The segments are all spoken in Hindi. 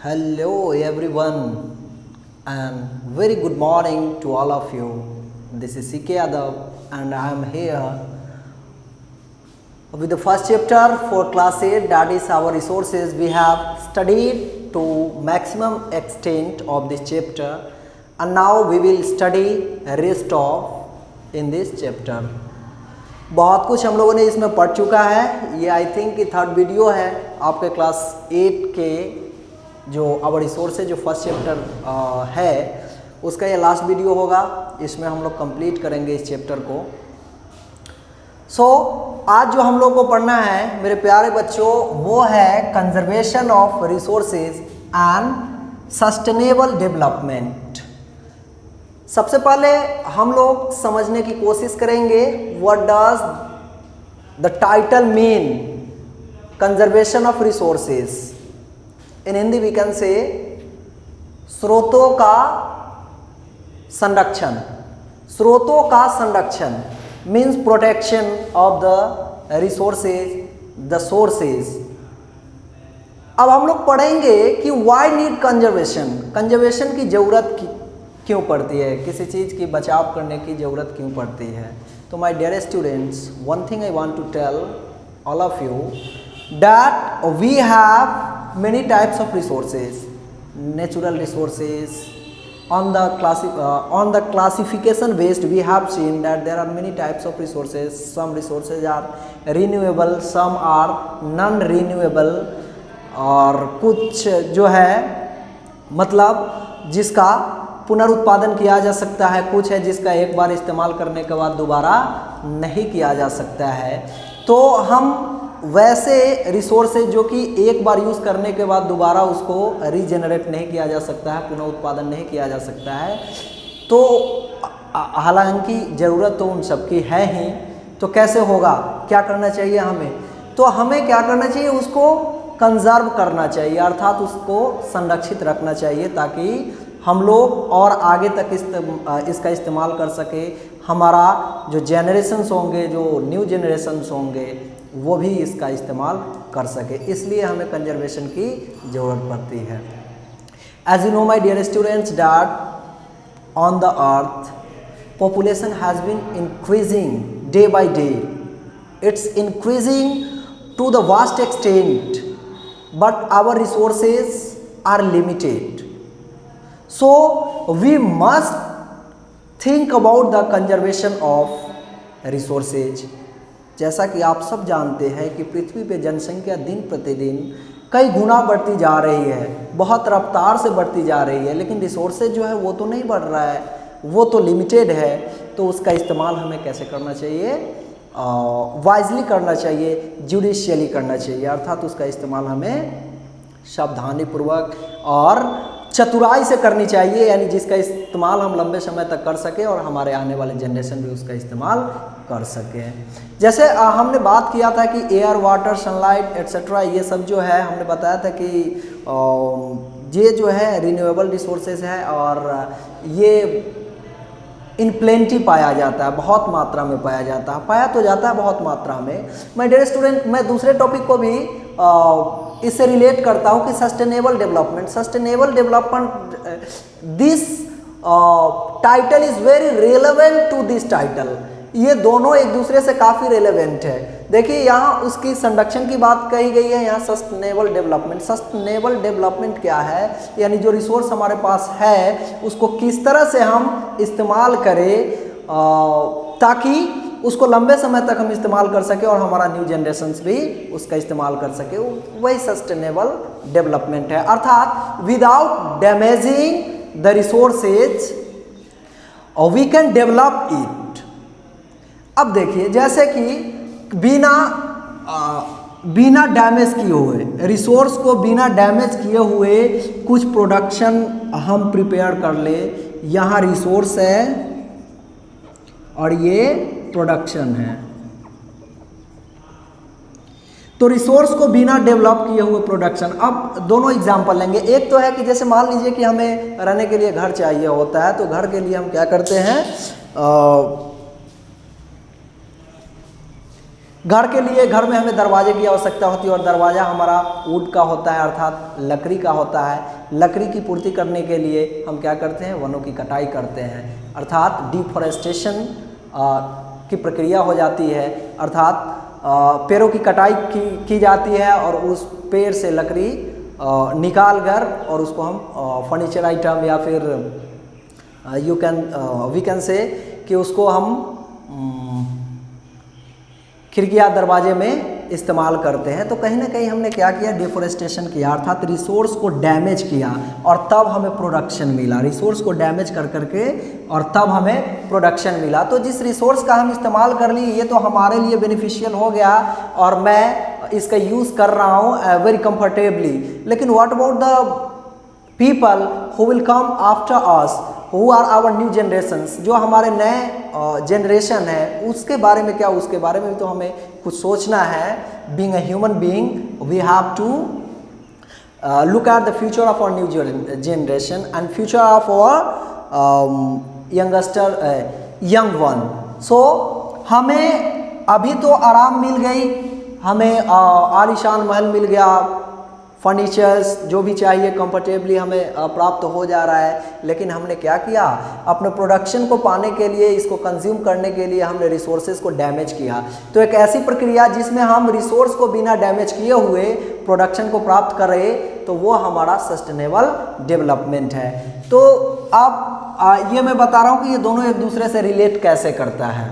Hello everyone and very good morning to all of you. This is CK Yadav and I am here with the first chapter for class 8, that is our resources. We have studied to maximum extent of this chapter and now we will study rest of in this chapter. बहुत कुछ हम लोगों ने इसमें पढ़ चुका है. ये आई थिंक कि थर्ड वीडियो है आपके क्लास 8 के जो आवर रिसोर्स है, जो फर्स्ट चैप्टर है उसका ये लास्ट वीडियो होगा. इसमें हम लोग कंप्लीट करेंगे इस चैप्टर को. आज जो हम लोग को पढ़ना है मेरे प्यारे बच्चों, वो है conservation of resources and sustainable development. सबसे पहले हम लोग समझने की कोशिश करेंगे what does the title mean, conservation of resources. In Hindi we can say स्रोतों का संरक्षण. स्रोतों का संरक्षण means protection of the resources, the sources. अब हम लोग पढ़ेंगे कि व्हाई नीड कंजर्वेशन. कंजर्वेशन की जरूरत क्यों पड़ती है, किसी चीज़ की बचाव करने की ज़रूरत क्यों पड़ती है. तो my dear students, one thing I want to tell all of you that we have many types of resources, natural resources. On the classification based we have seen that there are many types of resources. Some resources are renewable, some are non renewable, और कुछ जो है मतलब जिसका पुनरुत्पादन किया जा सकता है, कुछ है जिसका एक बार इस्तेमाल करने के बाद दोबारा नहीं किया जा सकता है. तो हम वैसे रिसोर्सेज जो कि एक बार यूज़ करने के बाद दोबारा उसको रीजेनरेट नहीं किया जा सकता है, पुनः उत्पादन नहीं किया जा सकता है, तो हालांकि ज़रूरत तो उन सबकी है ही. तो कैसे होगा, क्या करना चाहिए हमें? तो हमें क्या करना चाहिए, उसको कंजर्व करना चाहिए, अर्थात उसको संरक्षित रखना चाहिए ताकि हम लोग और आगे तक इसका इस्तेमाल कर सके. हमारा जो जेनरेशन्स होंगे, जो न्यू जेनरेशन्स होंगे, वो भी इसका इस्तेमाल कर सके. इसलिए हमें कंजर्वेशन की ज़रूरत पड़ती है. As you know my dear students that on the earth population has been increasing day by day. It's increasing to the vast extent but our resources are limited. So we must think about the conservation of resources. जैसा कि आप सब जानते हैं कि पृथ्वी पे जनसंख्या दिन प्रतिदिन कई गुना बढ़ती जा रही है, बहुत रफ्तार से बढ़ती जा रही है, लेकिन रिसोर्सेज जो है वो तो नहीं बढ़ रहा है, वो तो लिमिटेड है. तो उसका इस्तेमाल हमें कैसे करना चाहिए? वाइजली करना चाहिए, जुडिशियली करना चाहिए, अर्थात उसका इस्तेमाल हमें सावधानीपूर्वक और चतुराई से करनी चाहिए, यानी जिसका इस्तेमाल हम लंबे समय तक कर सके और हमारे आने वाले जनरेशन भी उसका इस्तेमाल कर सके. जैसे हमने बात किया था कि एयर, वाटर, सनलाइट एट्सेट्रा, ये सब जो है हमने बताया था कि ये जो है रिन्यूएबल रिसोर्सेज है और ये इन प्लेंटी पाया जाता है, बहुत मात्रा में पाया जाता है. पाया तो जाता है बहुत मात्रा में. माय डियर स्टूडेंट, मैं दूसरे टॉपिक को भी इससे रिलेट करता हूँ कि sustainable development. Sustainable development, this title is very relevant to this title. ये दोनों एक दूसरे से काफ़ी रेलेवेंट है. देखिए यहाँ उसकी संरक्षण की बात कही गई है, यहाँ सस्टेनेबल डेवलपमेंट. सस्टेनेबल डेवलपमेंट क्या है, यानी जो रिसोर्स हमारे पास है उसको किस तरह से हम इस्तेमाल करें ताकि उसको लंबे समय तक हम इस्तेमाल कर सके और हमारा न्यू जनरेशन्स भी उसका इस्तेमाल कर सके. वही सस्टेनेबल डेवलपमेंट है. अर्थात without damaging the resources we can develop it. अब देखिए, जैसे कि बिना डैमेज किए हुए रिसोर्स को बिना डैमेज किए हुए कुछ प्रोडक्शन हम प्रिपेयर कर ले. यहाँ रिसोर्स है और ये प्रोडक्शन है. तो रिसोर्स को बिना डेवलप किए हुए प्रोडक्शन. अब दोनों एग्जांपल लेंगे. एक तो है कि जैसे मान लीजिए कि हमें रहने के लिए घर चाहिए होता है, तो घर के लिए हम क्या करते हैं, घर के लिए, घर में हमें दरवाजे की आवश्यकता होती है और दरवाज़ा हमारा वुड का होता है अर्थात लकड़ी का होता है। लकड़ी की पूर्ति करने के लिए हम क्या करते हैं, वनों की कटाई करते हैं अर्थात डिफॉरेस्टेशन की प्रक्रिया हो जाती है, अर्थात पेड़ों की कटाई की जाती है और उस पेड़ से लकड़ी निकाल कर और उसको हम फर्नीचर आइटम या फिर वी कैन से कि उसको हम खिड़कियाँ दरवाजे में इस्तेमाल करते हैं। तो कहीं ना कहीं हमने क्या किया, डिफॉरेस्टेशन किया अर्थात रिसोर्स को डैमेज किया और तब हमें प्रोडक्शन मिला। रिसोर्स को डैमेज कर करके और तब हमें प्रोडक्शन मिला। तो जिस रिसोर्स का हम इस्तेमाल कर लिए ये तो हमारे लिए बेनिफिशियल हो गया और मैं इसका यूज़ कर रहा हूँ वेरी कंफर्टेबली। लेकिन what about the people who will come after us, who are our new generations, जो हमारे नए जनरेशन है उसके बारे में क्या, उसके बारे में भी तो हमें कुछ सोचना है। Being a human being we have to look at the future of our new generation and future of our young one. So हमें अभी तो आराम मिल गई, हमें आलीशान महल मिल गया, फर्नीचर्स जो भी चाहिए कंफर्टेबली हमें प्राप्त हो जा रहा है। लेकिन हमने क्या किया, अपने प्रोडक्शन को पाने के लिए, इसको कंज्यूम करने के लिए हमने रिसोर्सेज को डैमेज किया। तो एक ऐसी प्रक्रिया जिसमें हम रिसोर्स को बिना डैमेज किए हुए प्रोडक्शन को प्राप्त करें तो वो हमारा सस्टेनेबल डेवलपमेंट है। तो अब ये मैं बता रहा हूँ कि ये दोनों एक दूसरे से रिलेट कैसे करता है।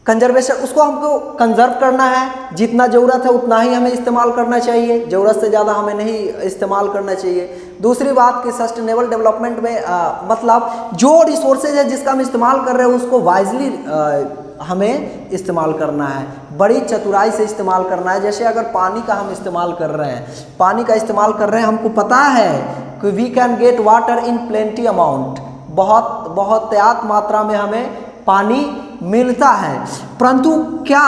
कंजर्वेशन, उसको हमको कंजर्व करना है, जितना ज़रूरत है उतना ही हमें इस्तेमाल करना चाहिए, ज़रूरत से ज़्यादा हमें नहीं इस्तेमाल करना चाहिए। दूसरी बात कि सस्टेनेबल डेवलपमेंट में मतलब जो रिसोर्सेज है जिसका हम इस्तेमाल कर रहे हैं उसको वाइजली हमें इस्तेमाल करना है, बड़ी चतुराई से इस्तेमाल करना है। जैसे अगर पानी का हम इस्तेमाल कर रहे हैं, पानी का इस्तेमाल कर रहे हैं, हमको पता है कि we can get water in plenty amount, बहुत मात्रा में हमें पानी मिलता है। परंतु क्या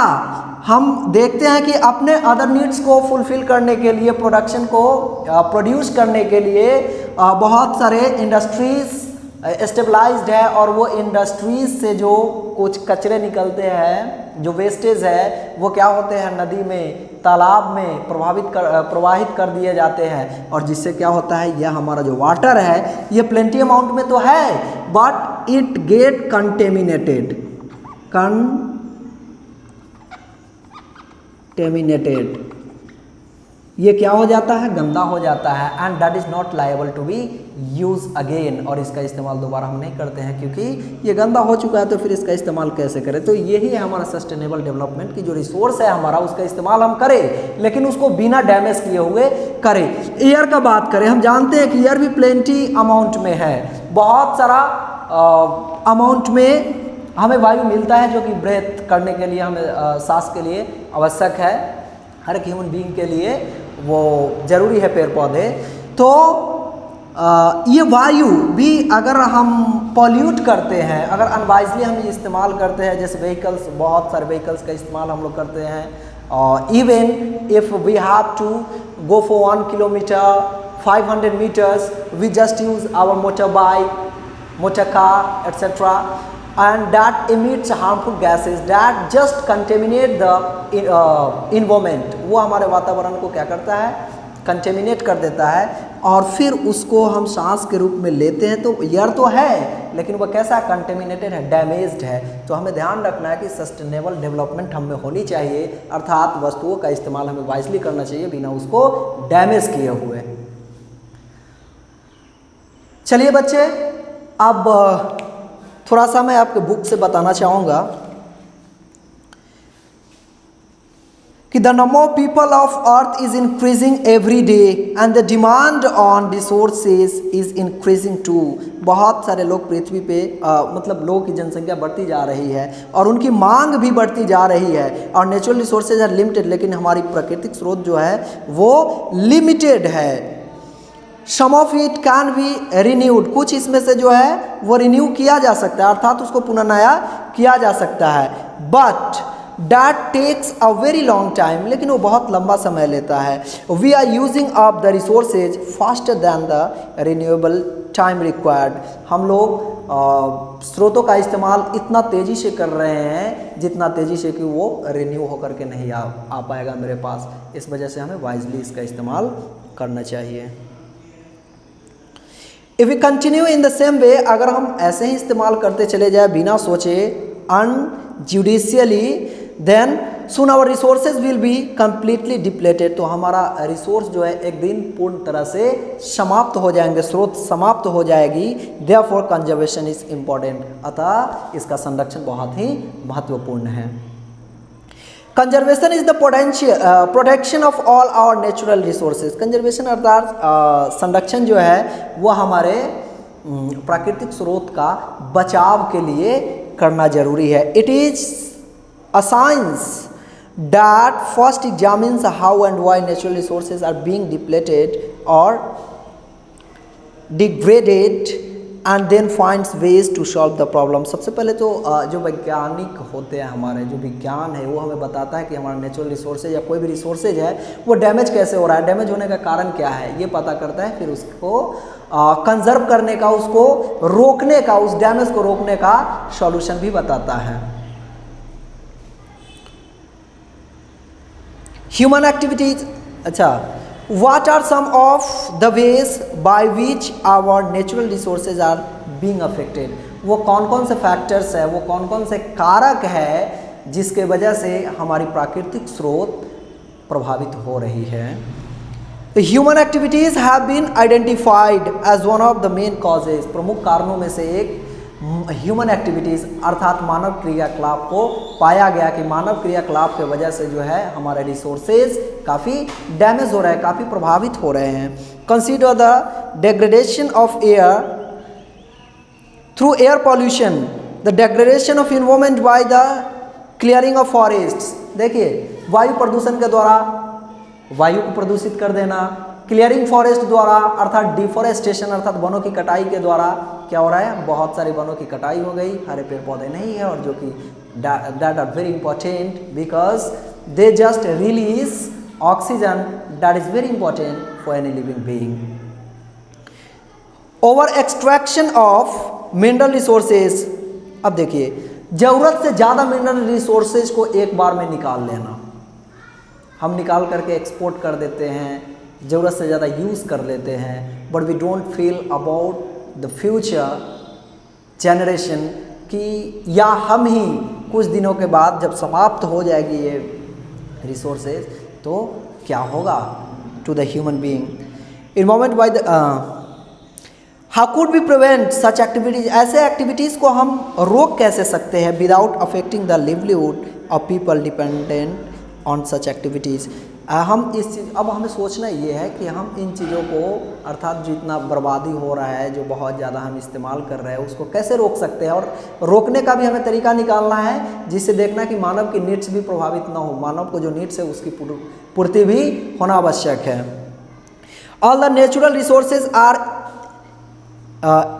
हम देखते हैं कि अपने अदर नीड्स को फुलफिल करने के लिए, प्रोडक्शन को प्रोड्यूस करने के लिए बहुत सारे इंडस्ट्रीज स्टेबलाइज्ड है और वो इंडस्ट्रीज से जो कुछ कचरे निकलते हैं, जो वेस्टेज है, वो क्या होते हैं, नदी में, तालाब में प्रवाहित कर दिए जाते हैं और जिससे क्या होता है, यह हमारा जो वाटर है ये प्लेंटी अमाउंट में तो है बट इट गेट कंटेमिनेटेड ये क्या हो जाता है, गंदा हो जाता है and that is not liable to be use again, और इसका इस्तेमाल दोबारा हम नहीं करते हैं क्योंकि ये गंदा हो चुका है। तो फिर इसका इस्तेमाल कैसे करें? तो यही है हमारा सस्टेनेबल डेवलपमेंट की जो रिसोर्स है हमारा, उसका इस्तेमाल हम करें लेकिन उसको बिना डैमेज किए हुए करें। एयर का बात करें, हम जानते हैं कि एयर भी प्लेंटी अमाउंट में है, बहुत सारा अमाउंट में हमें वायु मिलता है जो कि ब्रेथ करने के लिए, हमें सांस के लिए आवश्यक है, हर एक ह्यूमन बीइंग के लिए वो ज़रूरी है, पेड़ पौधे। तो ये वायु भी अगर हम पॉल्यूट करते हैं, अगर अनवाइजली हम ये इस्तेमाल करते हैं, जैसे व्हीकल्स, बहुत सारे व्हीकल्स का इस्तेमाल हम लोग करते हैं। Even if we have to go for 1 kilometre 500 meters we just use our motorbike, motor car, etc. and that emits harmful gases that just contaminate the environment। वो हमारे वातावरण को क्या करता है, कंटेमिनेट कर देता है और फिर उसको हम सांस के रूप में लेते हैं। तो एयर तो है लेकिन वो कैसा कंटेमिनेटेड है, डैमेज्ड है। तो हमें ध्यान रखना है कि सस्टेनेबल डेवलपमेंट हमें होनी चाहिए, अर्थात वस्तुओं का इस्तेमाल हमें वाइजली करना चाहिए बिना उसको डैमेज किए हुए। चलिए बच्चे, अब थोड़ा सा मैं आपके बुक से बताना चाहूँगा कि the number of people of earth is increasing every day and the demand on resources is increasing too. बहुत सारे लोग पृथ्वी पे मतलब लोगों की जनसंख्या बढ़ती जा रही है और उनकी मांग भी बढ़ती जा रही है। और नेचुरल रिसोर्सेज आर लिमिटेड, लेकिन हमारी प्राकृतिक स्रोत जो है वो लिमिटेड है। Some of it can be renewed, कुछ इसमें से जो है वो रिन्यू किया जा सकता है, अर्थात उसको पुनः नया किया जा सकता है। But that takes a very long time, लेकिन वो बहुत लंबा समय लेता है। We are using up the resources faster than the renewable time required. हम लोग स्रोतों का इस्तेमाल इतना तेज़ी से कर रहे हैं जितना तेज़ी से कि वो रिन्यू होकर के नहीं आ पाएगा मेरे पास। इस वजह से हमें वाइजली इसका इस्तेमाल करना चाहिए। If we continue in the same way, अगर हम ऐसे ही इस्तेमाल करते चले जाए बिना सोचे unjudicially, then soon our resources will be completely depleted, तो हमारा रिसोर्स जो है एक दिन पूर्ण तरह से समाप्त हो जाएंगे, स्रोत समाप्त हो जाएगी। देयरफॉर कंजर्वेशन इज इम्पॉर्टेंट, अतः इसका संरक्षण बहुत ही महत्वपूर्ण है। Conservation is the protection of all our natural resources. Conservation अर्थात संरक्षण जो है वो हमारे प्राकृतिक स्रोत का बचाव के लिए करना जरूरी है। It is a science that first examines how and why natural resources are being depleted or degraded and then finds ways to solve the problem। सबसे पहले तो जो वैज्ञानिक होते हैं हमारे, जो विज्ञान है वो हमें बताता है कि हमारा नेचुरल रिसोर्सेज या कोई भी रिसोर्सेज है वो डैमेज कैसे हो रहा है, डैमेज होने का कारण क्या है ये पता करता है, फिर उसको कंजर्व करने का, उसको रोकने का, उस डैमेज को रोकने का सॉल्यूशन भी बताता है। ह्यूमन एक्टिविटीज, अच्छा, what are some of the ways by which our natural resources are being affected? वो कौन कौन से फैक्टर्स है, वो कौन कौन से कारक है जिसके वजह से हमारी प्राकृतिक स्रोत प्रभावित हो रही है। The human activities have been identified as one of the main causes। प्रमुख कारणों में से एक ह्यूमन एक्टिविटीज़ अर्थात मानव क्रियाकलाप को पाया गया कि मानव क्रियाकलाप के वजह से जो है हमारे रिसोर्सेज काफ़ी डैमेज हो रहे हैं, काफ़ी प्रभावित हो रहे हैं। Consider the degradation of air through air pollution, the degradation of environment by the clearing of forests. देखिए, वायु प्रदूषण के द्वारा वायु को प्रदूषित कर देना, क्लियरिंग फॉरेस्ट द्वारा अर्थात डिफॉरेस्टेशन अर्थात वनों की कटाई के द्वारा क्या हो रहा है, बहुत सारे वनों की कटाई हो गई, हरे पेड़ पौधे नहीं है, और जो कि that are very important because they just release oxygen that is very important for any living being. Over extraction of mineral resources. अब देखिए, जरूरत से ज़्यादा मिनरल रिसोर्सेज को एक बार में निकाल लेना, हम निकाल करके एक्सपोर्ट कर देते हैं, ज़रूरत से ज़्यादा यूज़ कर लेते हैं, but we don't feel about the future generation कि या हम ही कुछ दिनों के बाद जब समाप्त हो जाएगी ये रिसोर्सेज तो क्या होगा to the human being. Involvement by the how could be prevent such activities. ऐसे एक्टिविटीज़ को हम रोक कैसे सकते हैं without affecting the livelihood of people dependent on such activities. हम इस चीज़, अब हमें सोचना ये है कि हम इन चीज़ों को अर्थात जितना बर्बादी हो रहा है, जो बहुत ज़्यादा हम इस्तेमाल कर रहे हैं, उसको कैसे रोक सकते हैं, और रोकने का भी हमें तरीका निकालना है जिससे देखना कि मानव की नीड्स भी प्रभावित ना हो, मानव को जो नीड्स है उसकी पूर्ति भी होना आवश्यक है। All the natural resources are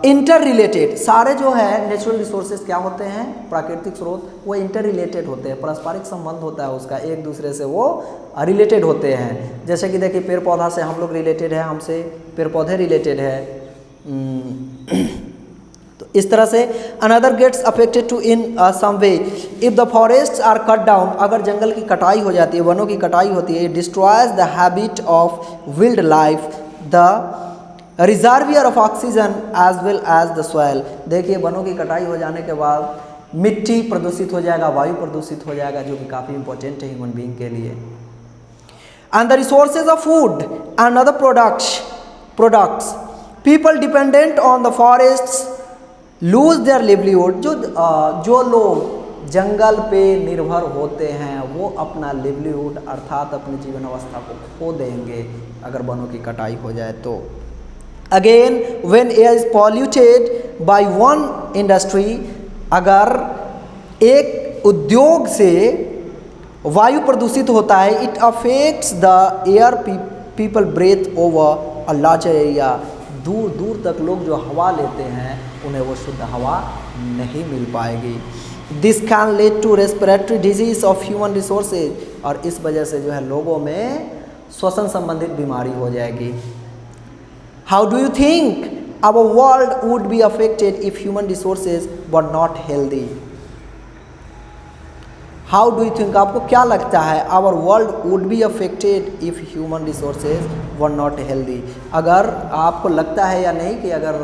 interrelated. सारे जो है नेचुरल रिसोर्सेज क्या होते हैं, प्राकृतिक स्रोत, वो इंटर रिलेटेड होते हैं, पारस्परिक संबंध होता है उसका, एक दूसरे से वो रिलेटेड होते हैं। जैसे कि देखिए, पेड़ पौधा से हम लोग रिलेटेड है, हमसे पेड़ पौधे रिलेटेड है, तो इस तरह से another gets affected too in some way if the forests are cut down. अगर जंगल की कटाई हो जाती है, वनों की कटाई होती है, destroys the habit of wildlife, the reservoir of oxygen as well as the soil. देखिए, वनों की कटाई हो जाने के बाद मिट्टी प्रदूषित हो जाएगा, वायु प्रदूषित हो जाएगा, जो कि काफ़ी इंपॉर्टेंट है ह्यूमन बीइंग के लिए। And the resources of food and other products people dependent on the forests lose their livelihood. जो लोग जंगल पे निर्भर होते हैं वो अपना लिवलीहुड अर्थात अपनी जीवन अवस्था को खो देंगे अगर वनों की कटाई हो जाए तो। Again when air is polluted by one industry, अगर एक उद्योग से वायु प्रदूषित होता है, it affects the air people breathe over a larger area. दूर दूर तक लोग जो हवा लेते हैं उन्हें वो शुद्ध हवा नहीं मिल पाएगी। This can lead to respiratory disease of human resources, और इस वजह से जो है लोगों में श्वसन संबंधित बीमारी हो जाएगी। How do you think our world would be affected if human resources were not healthy? How do you think, आपको क्या लगता है, our world would be affected if human resources were not healthy? अगर आपको लगता है या नहीं कि अगर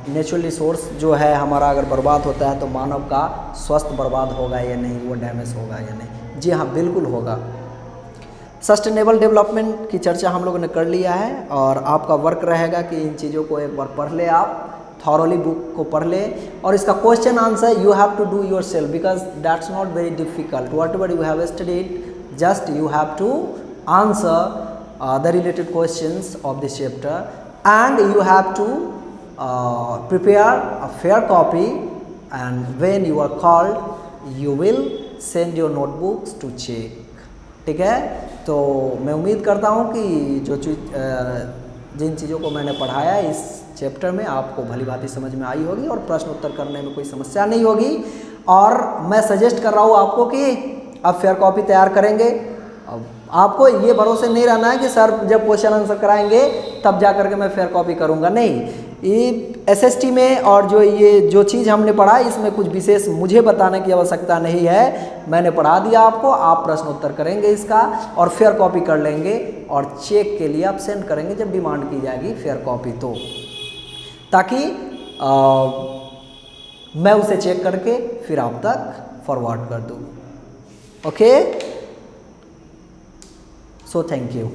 नेचुरल रिसोर्स जो है हमारा अगर बर्बाद होता है तो मानव का स्वास्थ्य बर्बाद होगा या नहीं, वो डैमेज होगा या नहीं? जी हाँ, बिल्कुल होगा। सस्टेनेबल डेवलपमेंट की चर्चा हम लोगों ने कर लिया है, और आपका वर्क रहेगा कि इन चीज़ों को एक बार पढ़ ले, आप थॉरली बुक को पढ़ ले, और इसका question answer you have to do yourself, because that's not very difficult. Whatever you have studied, just you have to answer the related questions of this chapter, and you have to prepare a fair copy, and when you are called you will send your notebooks to check। ठीक है, तो मैं उम्मीद करता हूँ कि जिन चीज़ों को मैंने पढ़ाया इस चैप्टर में आपको भली भांति समझ में आई होगी और प्रश्न उत्तर करने में कोई समस्या नहीं होगी। और मैं सजेस्ट कर रहा हूँ आपको कि आप फेयर कॉपी तैयार करेंगे। अब आपको ये भरोसे नहीं रहना है कि सर जब क्वेश्चन आंसर कराएंगे तब जा करके मैं फेयर कॉपी करूँगा, नहीं। ये एसएसटी में और जो चीज़ हमने पढ़ा इसमें कुछ विशेष मुझे बताने की आवश्यकता नहीं है, मैंने पढ़ा दिया आपको, आप प्रश्न उत्तर करेंगे इसका और फेयर कॉपी कर लेंगे, और चेक के लिए आप सेंड करेंगे जब डिमांड की जाएगी फेयर कॉपी, तो ताकि मैं उसे चेक करके फिर आप तक फॉरवर्ड कर दूँ। Okay, so thank you.